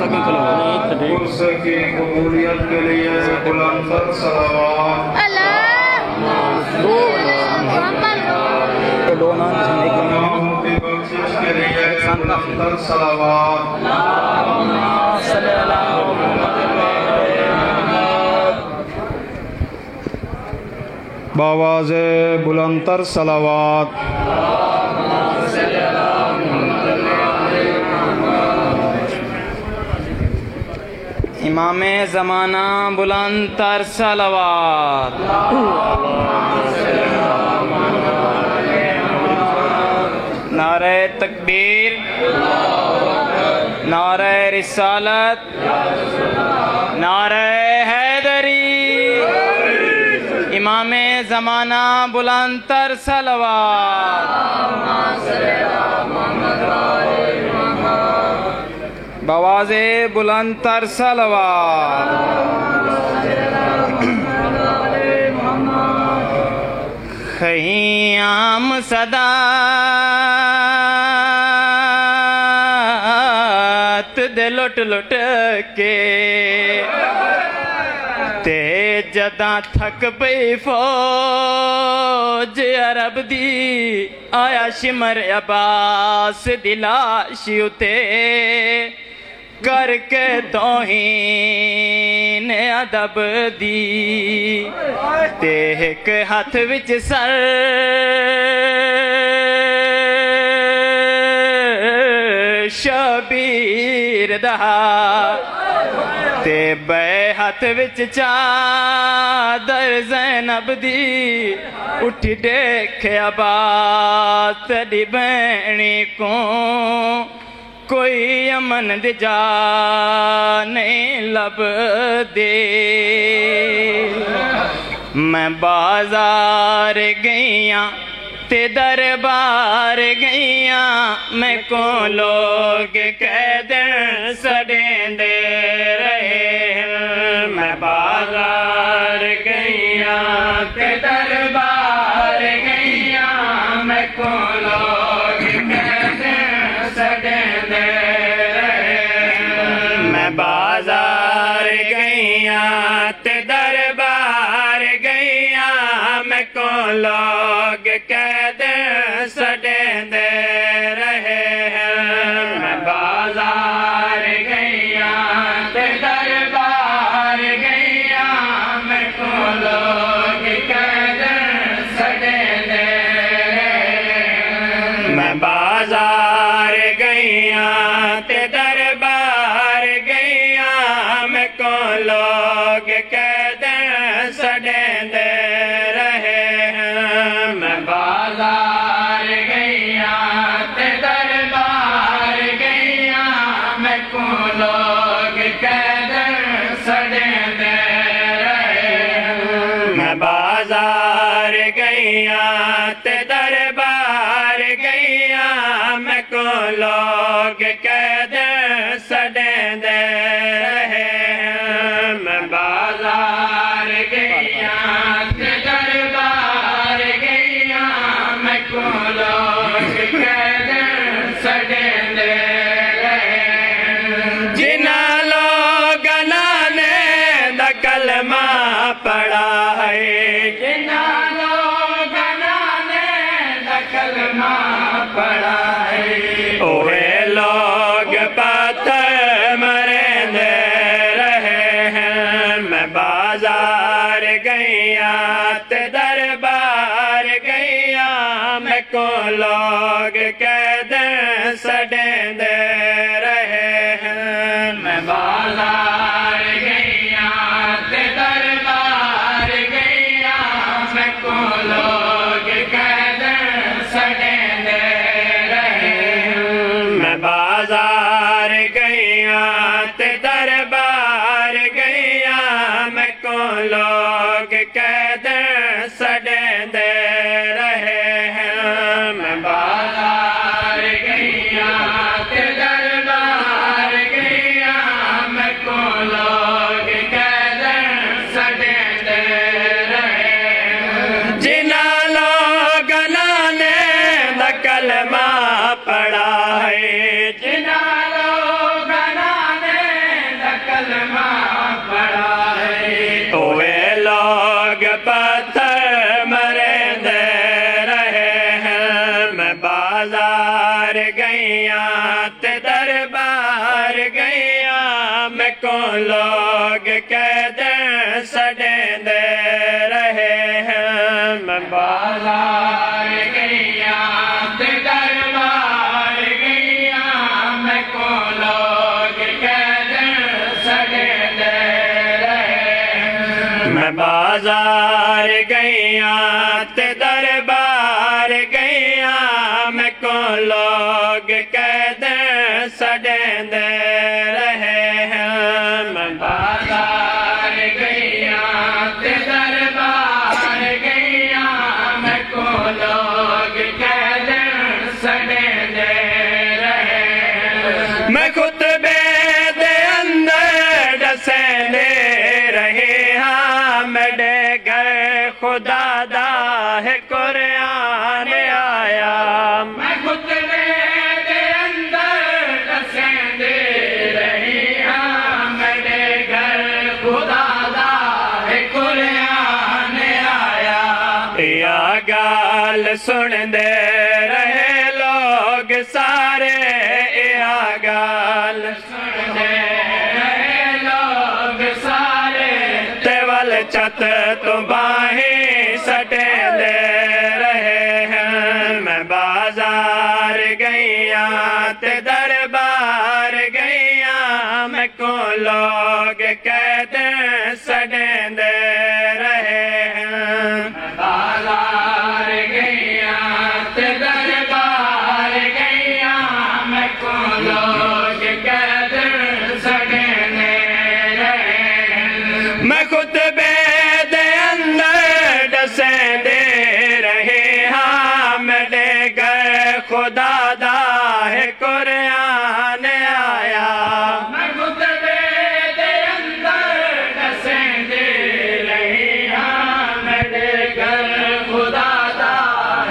उर्स की कबूलियत के लिए बुलंद सलावत। गुनाहों की बख्शिश के लिए बुलंद सलावत। बावाज़े बुलंदतर सलावत। इमामे ज़माना बुलंदतर सलावत। नारे तकबीर, नारे रिसालत, नारे हैदरी। इमामे ज़माना बुलंदतर सलावत। बवाज़े बुलंदतर सलावत। ख़याम सदात दे लुट लुट के ते जदा थक पई फौज अरब दी आया शिमर अब्बास दी लाश उते करके तौहीन अदब दी ते एक हथ विच सर शबीर दा ते बे हथ विच चादर ज़ैनब दी उठी देखे अब्बास तेरी भैणी को कोई अमन दी जा नहीं लब दे। मैं बाजार गईया ते दरबार गईया मैं को लोग कह दे सडेंदे रहे। मैं बाजार गईया ते दरबार गईया मैं को लोग कह दे सडेंदे रहे। मैं बाजार गईया ते दरबार गईया मैं को लोग कह दे सडेंदे रहे। मैं बाजार गईया ते दरबार गईया मैं को लोग कह दे सडेंदे रहे। मैं बाजार गईया ते दरबार गईया मैं को लोग कह दे सडेंदे रहे। मैं बाजार गईया ते दरबार गईया मैं को लोग कह दे सडेंदे रहे। मैं बाजार गईया ते दरबार गईया मैं को लोग कह दे सडेंदे रहे। मैं बाजार गईया ते दरबार गईया मैं को लोग कह दे सडेंदे रहे। जिन्ना लोगना ने दा कलमा पढ़ा है, जिन्ना लोगना ने दा कलमा पढ़ा है, ओहे लोग पत्थर मरेंदे रहे हैं। मैं बाजार गईया ते दरबार गईया मैं को लोग कह दे सडेंदे रहे हैं। मैं बाजार गईया ते दरबार गईया मैं को लोग कह दे सडेंदे रहे। मैं बाजार गईया ते दरबार गईया मैं को लोग कह दे सडेंदे रहे हैं। मैं बाजार गईया ते दरबार गईया मैं को लोग कह दे सडेंदे रहे। जिन्ना लोगना ने दा कलमा पढ़ा है, जिन्ना लोगना गईया मैं को लोग कैद सड़ेंदे रहे हैं मैं बाजार गईया ते दरबार गईया मैं को लोग कैद सड़ेंदे रहे मैं बाजार गईया ते दरबार गईया मैं को लोग कैद सड़ेंदे रहे हैं मैं बाजार गईया ते दरबार गईया मैं को लोग कैद सड़ेंदे रहे मैं खुतबे दे अंदर डसेंदे रहे हाँ मेरे घर खुदा दा है कुरान आया मैं खुतबे दे अंदर डसेंदे रहे हाँ मेरे घर खुदा दा है कुरान आया या गाल सुनदे रहे लोग सारे या गाल सुनदे रहे लोग सारे तेवल छत तो बाहें सटेंदे रहे हैं मैं बाजार गईया ते दरबार गईया मैं को लोग कैद सड़ेंदे रहे हैं मैं बाजार गईया ते दरबार गईया मैं को लोग कैद सड़ेंदे रहे हैं मैं खुतबे दे अंदर डसेंदे रहे हाँ मेरे घर खुदा दा है कुरान आया मैं खुतबे दे अंदर डसेंदे रहे हाँ मेरे घर खुदा दा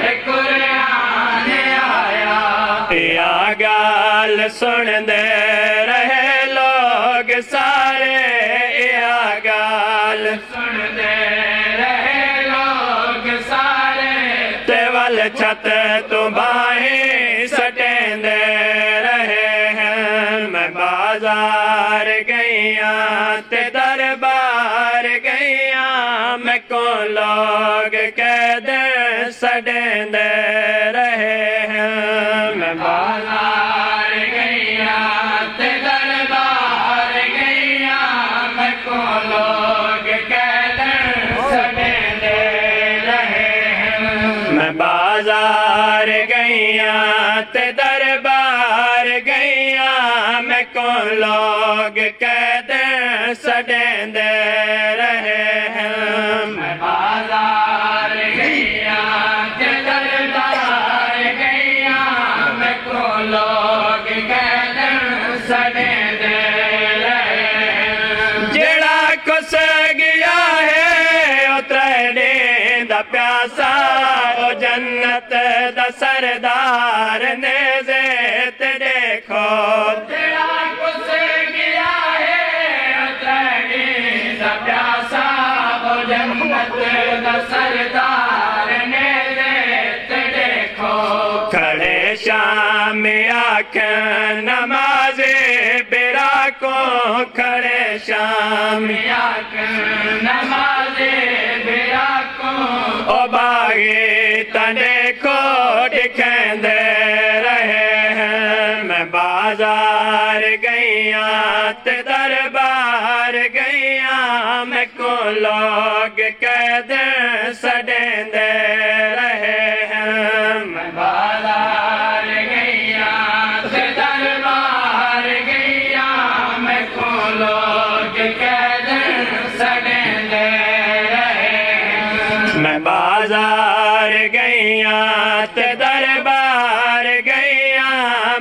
है कुरान आया या गाल सुनदे रहे लोग सारे या गाल सुनदे रहे लोग सारे तेवल छत तो बाहें सटेंदे रहे हैं मैं बाजार गईया ते दरबार गईया मैं को लोग कैद सड़ेंदे रहे हैं मैं बाजार गईया ते दरबार गईया मैं को लोग कैद सड़ेंदे रहे हैं मैं बाजार गईया ते दरबार गईया मैं को लोग कैद सड़ेंदे रहे हैं मैं बाजार गईया ते दरबार गईया मैं को लोग कैद सड़ेंदे रहे हैं जेड़ा कुछ गया है उतरने दा प्यासा ओ जन्नत दा सरदार ने जेत देखो जेड़ा कुछ गया है उतरने दा प्यासा ओ जन्नत दा सरदार ने जेत देखो खड़े शाम आँखें नमाजे बेरा को खड़े शाम आँखें नमाजे बेरा को ओ बागे तने को दिखेंदे रहे हैं मैं बाजार गईया ते दरबार गईया मैं को लोग कैद सड़ेंदे रहे हैं मैं बाजार गईया ते दरबार गईया मैं को लोग कैद सड़ेंदे रहे हैं मैं बाजार गईया ते दरबार गईया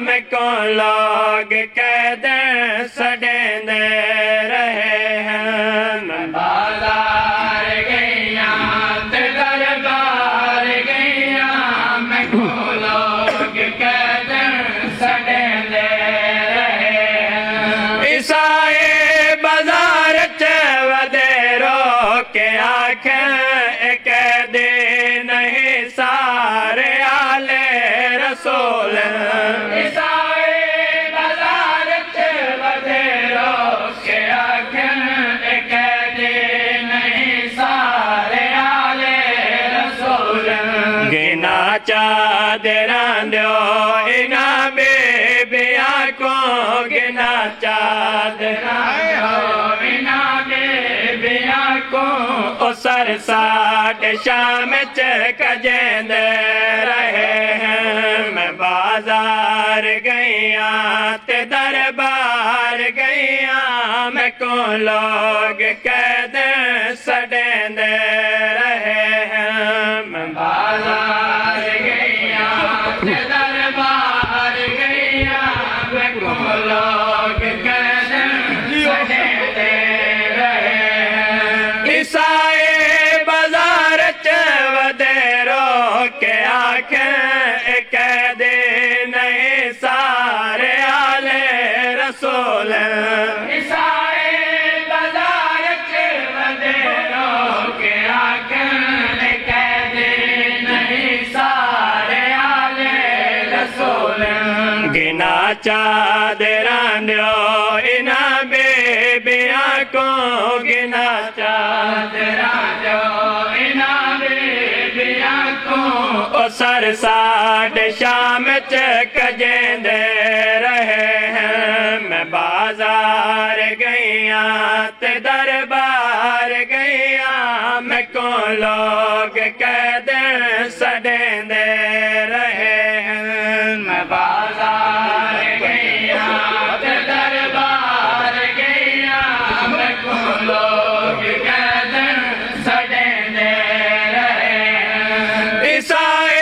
मैं को लोग कैद सड़ेंदे रहे हैं मैं बाजार गईया ते दरबार गईया मैं को लोग कैद सड़ेंदे रहे हैं ईसाए बाजार च वदेरो के आँखें कैदे नहीं सारे आले रसूल ईसाए बाजार च चादरां इना बेबियां को गिना चादरां इना बेबियां को ओ सर साढ़े शाम च कजेंदे रहे हैं। मैं बाजार गईया ते दरबार गईया मैं को लोग कैद सडेंदे रहे हैं। मैं बाजार गईया ते दरबार गईया मैं को लोग कैद सडेंदे रहे हैं। ईसाई बाजार च वदेरो के आखे कैदे नहीं सारे आले रसूल। ईसाई बाजार च वदेरो के आखे कैदे नहीं सारे आले रसूल। गिना चादरां इना बेबियां को गिना चादरां इना बेबियां को ओ सर साढ़े शाम च कजेंदे रहे हैं। मैं बाजार गईया ते दरबार गईया मैं को लोग कैद सडेंदे रहे हैं। मैं बाजार गईया ते दरबार गईया मैं को लोग कैद सडेंदे रहे हैं। ईसाई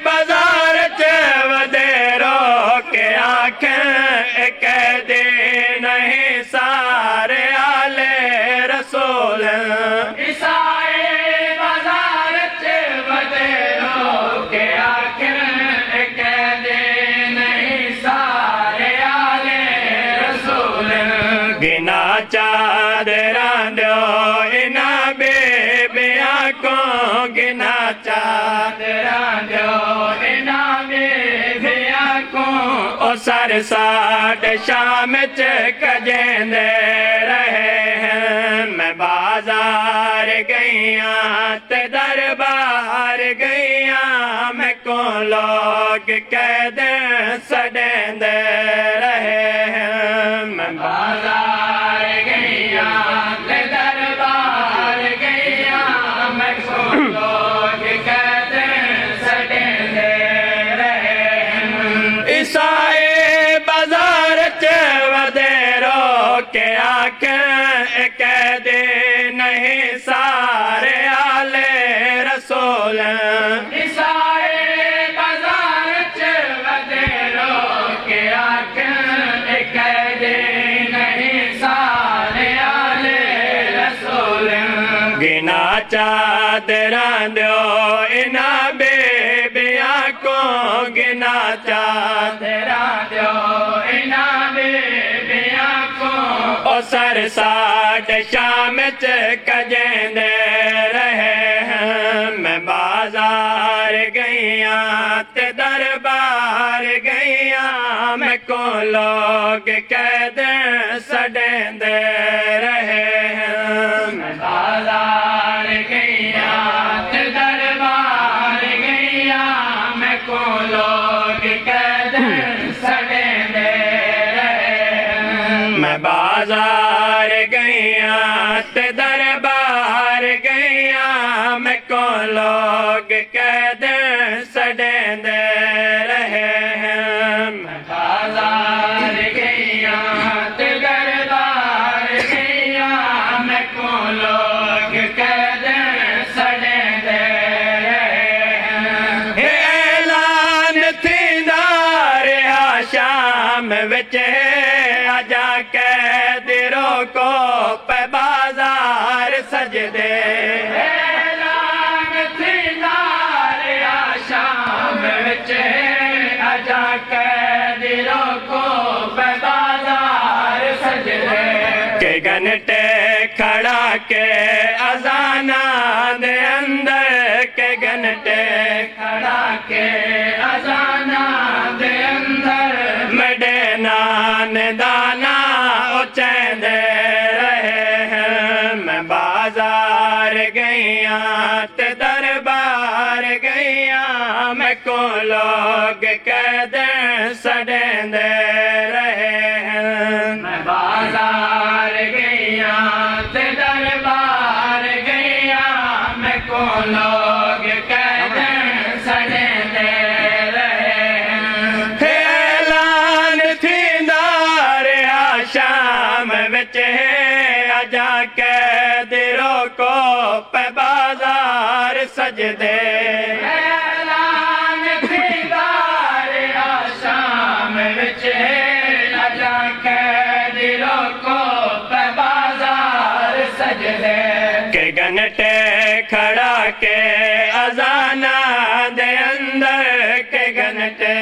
बाजार च वदेरो के आखे कैदे नहीं सारे आले रसूल। ईसाई बाजार च वदेरो के आखे कैदे नहीं सारे आले रसूल। गिना चादरां इना बेबियां को गिना चादरां इना बेबियां को ओ सर साढ़े शाम च कजेंदे रहे हैं। मैं बाजार गईया ते दरबार गईया मैं को लोग कैद सडेंदे रहे हैं। मैं बाजार गईया ते दरबार गईया मैं को लोग कैद सडेंदे रहे हैं। ईसाई बाजार च वदेरो के आखे कैदे नहीं सारे आले रसूल। ईसाई बाजार च वदेरो के आखे कैदे नहीं सारे आले रसूल। गिना चादरां इना बेबियां को गिना चादरां इना बेबियां को ओ सर साढ़े शाम च कजेंदे रहे हैं। मैं बाजार गईया ते दरबार गईया मैं को लोग कैद सडेंदे रहे हैं। मैं बाजार गईया ते दरबार गईया मैं को लोग कैद सडेंदे रहे हैं। मैं बाजार गईया ते दरबार गईया मैं को लोग कैद सडेंदे रहे हैं। मैं बाजार गईया ते दरबार गईया मैं को लोग कैद सडेंदे रहे हैं। ऐलान थींदा रहा शाम विच आजा कैद रोको पे बाजार सजदे। ऐलान थींदा रहा शाम विच आजा कैद रोको पे बाजार सजदे। के घंटे खड़ा के अजाना दे अंदर के घंटे खड़ा के अजाना दे अंदर मडे नान दाना उचैंदे रहे हैं। मैं बाजार गईया ते दरबार गईया मैं को लोग कैद सड़ेंदे रहे हैं। मैं बाजार गईया ते दरबार गईया मैं को लोग कैद सड़ेंदे रहे हैं। ऐलान थी नारिया शाम विच आजा कैद रोको पे बाजार सजदे। ऐलान थी नारिया शाम विच आजा कैद रोको पे बाजार सजदे। के घंटे खड़ा के अजाना दे अंदर के घंटे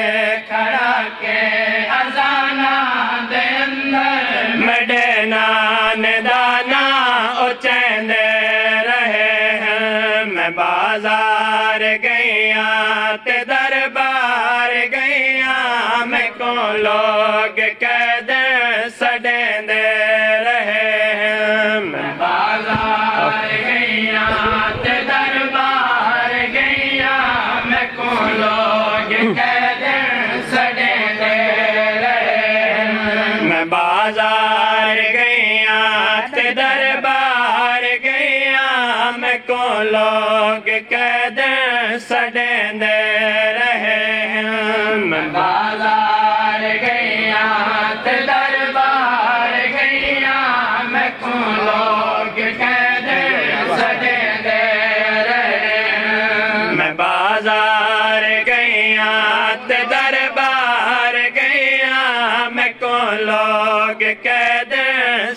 खड़ा के अजाना दे अंदर मडे नान दाना ओ चैंदे रहे हैं। मैं बाजार गईया ते दरबार गईया मैं को लोग कैद सड़ेंदे रहे हैं। मैं बाजार गईया ते दरबार गईया मैं को लोग कैद सड़ेंदे रहे हैं। मैं बाजार गईया ते दरबार गईया मैं को लोग कैद सड़ेंदे रहे हैं। मैं बाजार गईया ते दरबार गईया मैं को लोग कैद सड़ेंदे रहे हैं। मैं बाजार गईया ते दरबार गईया मैं को लोग कैद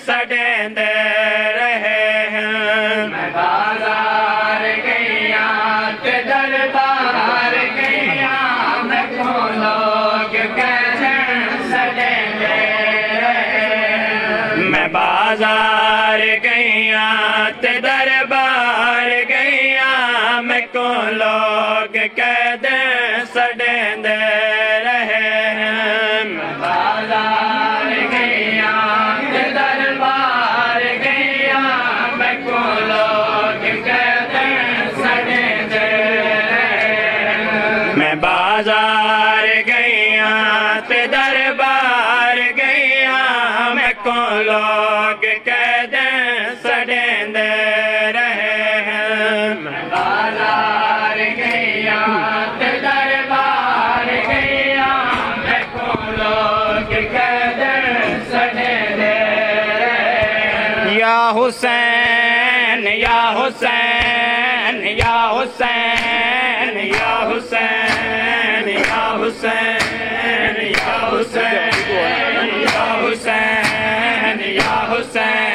सड़ेंदे रहे हैं। मैं बाजार गईया ते दरबार गईया मैं को लोग कैद सड़ेंदे रहे हैं। मैं बाजार गईया ते दरबार गईया मैं को लोग कैद सड़ेंदे रहे हैं। मैं बाजार गईया ते दरबार गईया मैं को लोग कैद सड़ेंदे रहे हैं। मैं बाजार गईया ते दरबार गईया मैं को लोग कैद सड़ेंदे रहे हैं। मैं बाजार गईया ते दरबार गईया मैं को लोग कैद सड़ेंदे रहे हैं। या हुसैन या हुसैन या हुसैन या हुसैन या हुसैन या हुसैन या हुसैन या हुसैन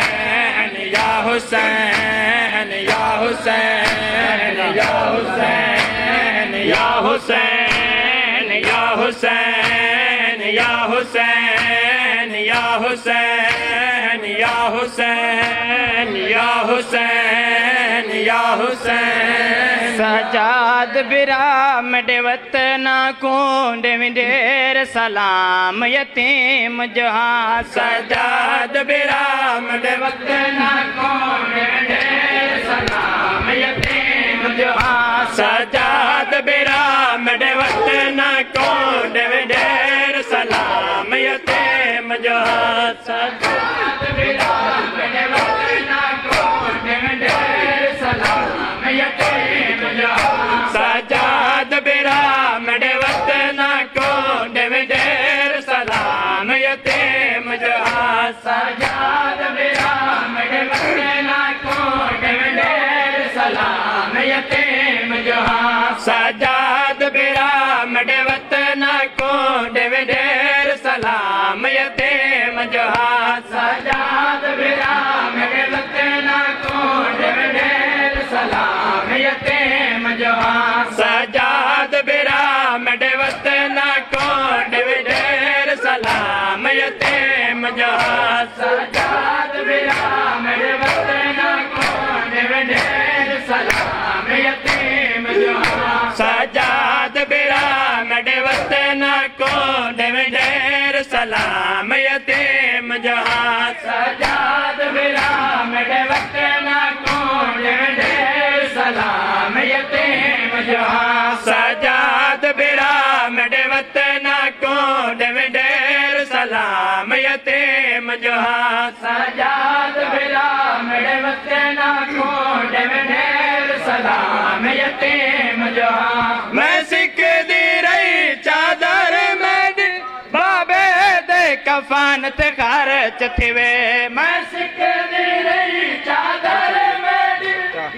या हुसैन या हुसैन या हुसैन या हुसैन या हुसैन या हुसैन या हुसैन या हुसैन या हुसैन या हुसैन। सजाद बिराम डे वतना कोंड विंडेर सलाम यतीम जहां। सजाद बिराम डे वतना कोंड विंडेर सलाम यतीम जहां। सजाद बिराम डे वतना कोंड विंडेर सलाम यतीम जहां। सजाद बिराम डे वतना कोंड विंडेर सलाम यतीम जहां। सजाद बिराम डे वतना कोंड विंडेर सलाम यतीम जहां। सजाद बिराम डे वतना कोंड विंडेर सलाम यतीम जहां। सजाद बिराम डे वतना कोंड विंडेर सलाम यतीम जहां। सजाद बिराम डे वतना कोंड विंडेर सलाम यतीम जहां। सजाद बिराम डे वतना कोंड विंडेर सलाम यतीम जहां। सजाद बिराम डे वतना कोंड विंडेर सलाम यतीम जहां। सजाद बिराम डे वतना कोंड विंडेर सलाम यतीम जहां। सजाद बिराम डे वतना कोंड विंडेर सलाम यतीम जहां। सजाद बिराम जहां सजाद बिरा मेरे वतना को ढेर सलाम यतीम जहां मैं सिख दी रही चादर मेरी बाबे दे कफन ते खर्च थिवे मैं सिख दी रही चादर मेरी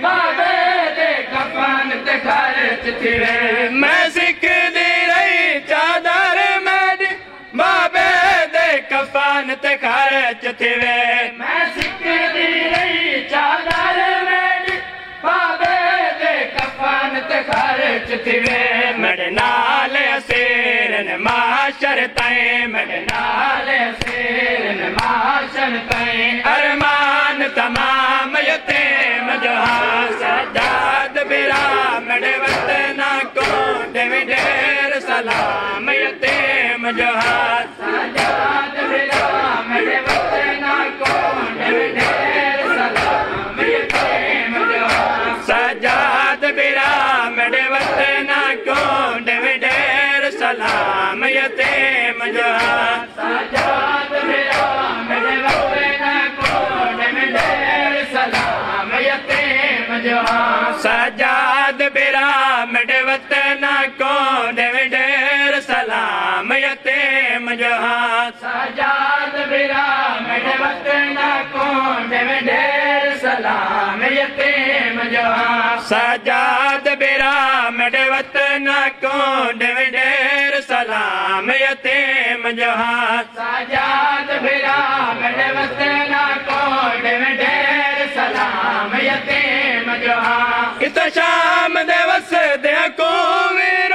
बाबे दे कफन ते खर्च थिवे मैं सिख दी रही चादर मेरी बाबे दे कफन ते खर्च थिवे मैं सिख दी रही चादर मेरी बाबे दे कफन ते खर्च थिवे मेरे नाल असेरन माशर ताईं मेरे नाल असेरन माशर ताईं अरमान तमाम यतीम जहां सजाद बिरा मेरे वतना को ढेर सलाम यतीम जहां सजाद बिरा मेरे वतना को ढेर सलाम यतीम जहां सजाद बिरा मेरे वतना को ढेर सलाम यतीम जहां सजाद बिरा मेरे वतना को ढेर सलाम यतीम जहां सजाद बिरा मेरे वतना को ढेर सलाम यतीम जहां सजाद बिरा मेरे वतना को ढेर सलाम यतीम जहां सजाद बिरा मेरे वतना को ढेर सलाम यतीम जहां सजाद बिरा मेरे वतना को ढेर सलाम यतीम जहां इत शाम दे वस दे को वीर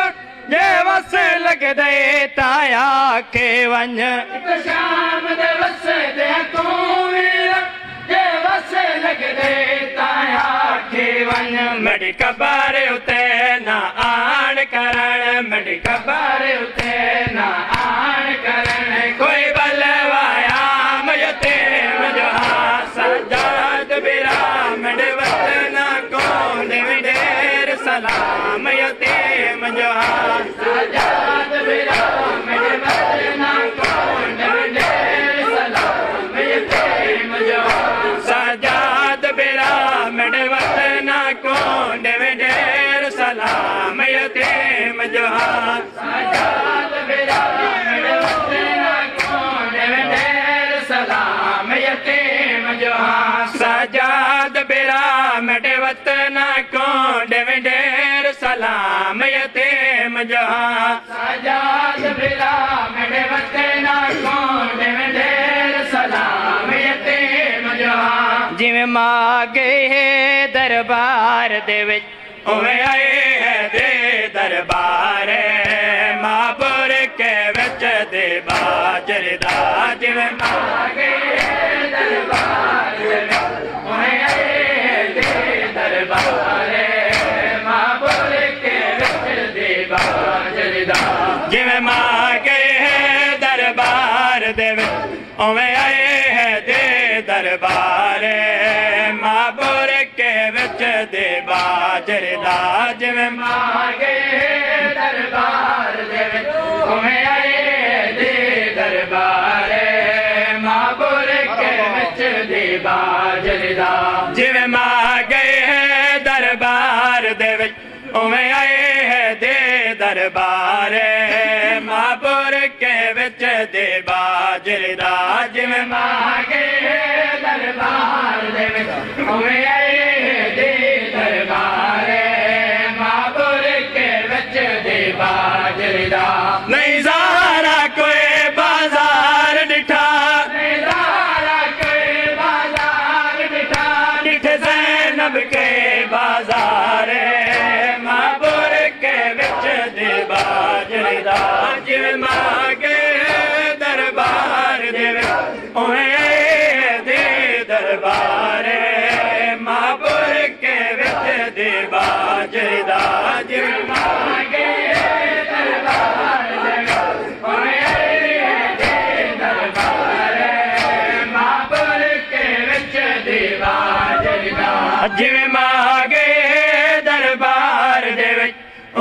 जे वस लग दे ताया के वन इत शाम दे वस दे को वीर जे वस लग दे ताया के वन मेरी कबर उते ना आन करण मेरी कबर उते ना आन करण कोई बलवाया यतीम जहां सजाद बिरा मेरे वतना को ढेर सलाम यतीम जहां सजाद बिरा मेरे वतना को ढेर सलाम यतीम जहां सजाद बिरा मेरे वतना को ढेर सलाम यतीम जहां सजाद बिरा मेरे वतना को ढेर सलाम यतीम जहां सजाद बिरा मेरे वतना को ढेर सलाम यतीम जहां सजाद बिरा मेरे वतना को ढेर सलाम यतीम जहां जिवें मागे दरबार दे विच उवें आए है दे दरबार महापुर के विच दे बाजर दा जिवें मागे दरबार दे विच उवें आए दे दरबार महापुर के विच दे बाजर दा जिवें मागे दरबार दे विच उवें आए है दे दरबार महापुर के विच दे बाजर दा जिवें मागे दरबार दे विच उवें आए दे दरबार महापुर के विच दे बाजर दा जिवें मागे दरबार दे विच उवें आए है दे दरबार महापुर के विच दे बाजर दा जिवें मागे दरबार दे विच उवें आए दे दरबार महापुर के विच दे बाजर दा नहीं ज़ारा कोई बाजार डिठा नहीं ज़ारा कोई बाजार डिठा डिठे ज़ैनब के बाजार महापुर के विच दे बाजर दा जिवें मागे दरबार दे विच उवें आए दे दरबार महापुर के विच दे बाजर दा जिवें मागे दरबार दे विच उवें आए दे दरबार महापुर के विच दे बाजर दा जिवें मागे दरबार दे विच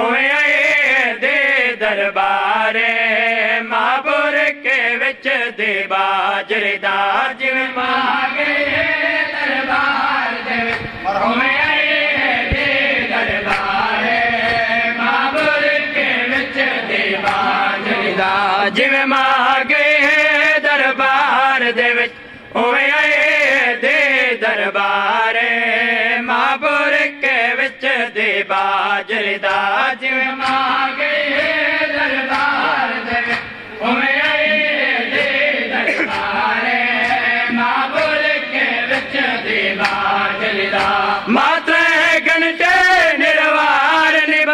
उवें आए दे दरबार महापुर के विच दे बाजर बाजरे दा जिवें मागे दरबार दे विच उवें आए दे दरबार महापुर के विच दे बाजरे दा जिवें मागे दरबार दे विच उवें आए दे दरबार महापुर के विच दे बाजरे दा जिवें मागे दरबार दे विच उवें आए दे दरबार महापुर के विच दे बाजरे दा मात्र घंटे निर्वार निभ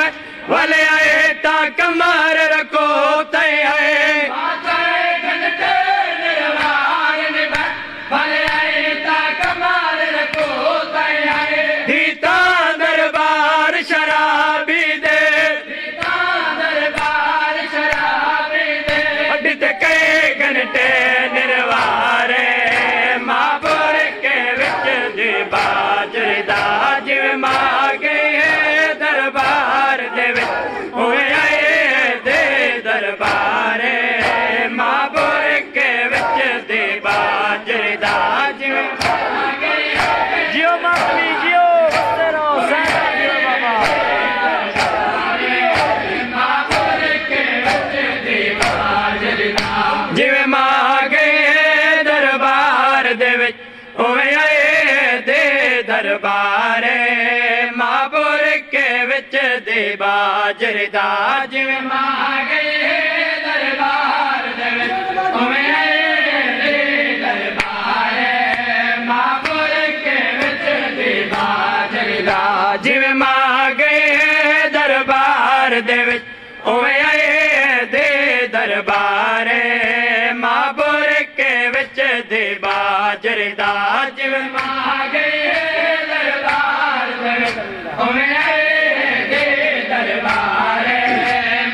वाले आए ता कमर रखो तय है मात्र घंटे निर्वार निभ वाले आए ता कमर रखो तय है दीता दरबार शराबी दे दीता दरबार शराबी दे अडित के घंटे निर्वार महापुर के विच दे बाजरे दा जिवें मागे दरबार दे विच उवें आए दे दरबार महापुर के विच दे बाजरे दा जिवें मागे जियो मातमी जियो तेरो सारा जियो बाबा महापुर के विच दे बाजरे दा जिवें मागे दरबार दे विच उवें आए दे दरबार महापुर के विच दे बाजरे दा जिवें मागे दरबार दे विच उवें आए दे दरबार महापुर के विच दे बाजरे दा जिवें मागे दरबार दे विच उवें आए दे दरबार महापुर के विच दे बाजरे दा जिवें मागे दरबार दे विच उवें आए दे दरबार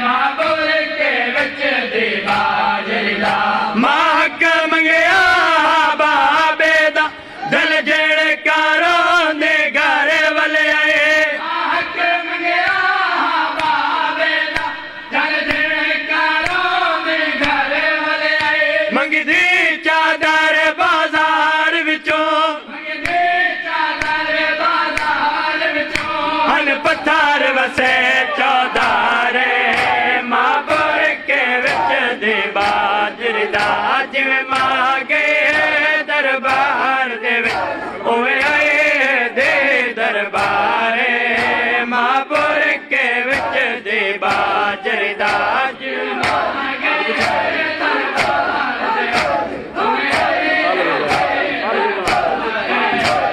महापुर के विच दे बाजरे दा महक मंगया बाबे दा दल जेड़े कारों दे घर वाले आए महक मंगया बाबे दा दल जेड़े कारों दे घर वाले आए मंगदी चादर बाजार विचों मंगदी चादर बाजार विचों हन पत्थर वसे चौधार महापुर के विच दे बाजरे दा जिवें मागे दरबार दे विच उवें आए दे दरबार महापुर के विच दे बाजरे दा जिवें मागे दरबार दे विच उवें आए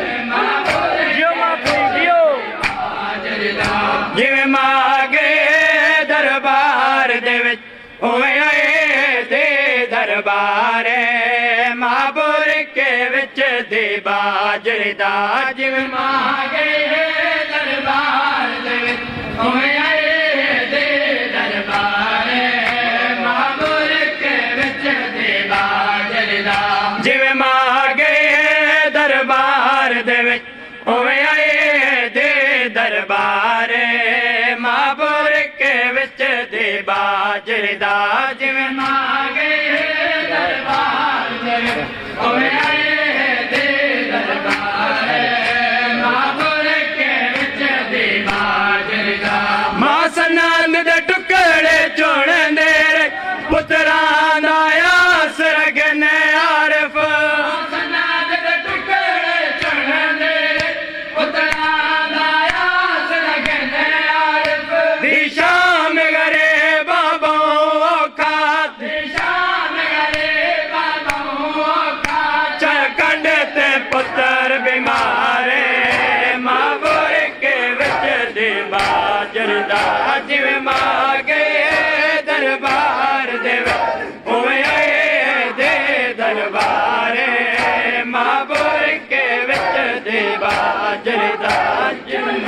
जियो मातमी जियो जिवें मागे दरबार दे विच उवें आए दे दरबार महापुर के विच दे बाजरे दा जिवें मागे दरबार दे विच उवें आए दे दरबार महापुर के विच दे बाजरे दा जिवें मागे दरबार दे विच उवें आए दे दरबार महापुर के विच दे बाजरे दा जिवें मागे दरबार दे विच उवें आए दे दरबार महापुर के विच दे बाजरे दा मां सनंद दे टुकड़े चुन दे पुत्रां दा आसर गने आरफ सनंद दे टुकड़े चुन दे पुत्रां दा आसर गने आरफ दिशा में गरे बाबा औखा दिशा में गरे बाबा औखा चकंड ते पुत्र बीमारे महापुर के विच दे बाजरे दा जिवें मागे दरबार दे विच उवें आए दे दरबार महापुर के विच दे बाजरे दा जिवें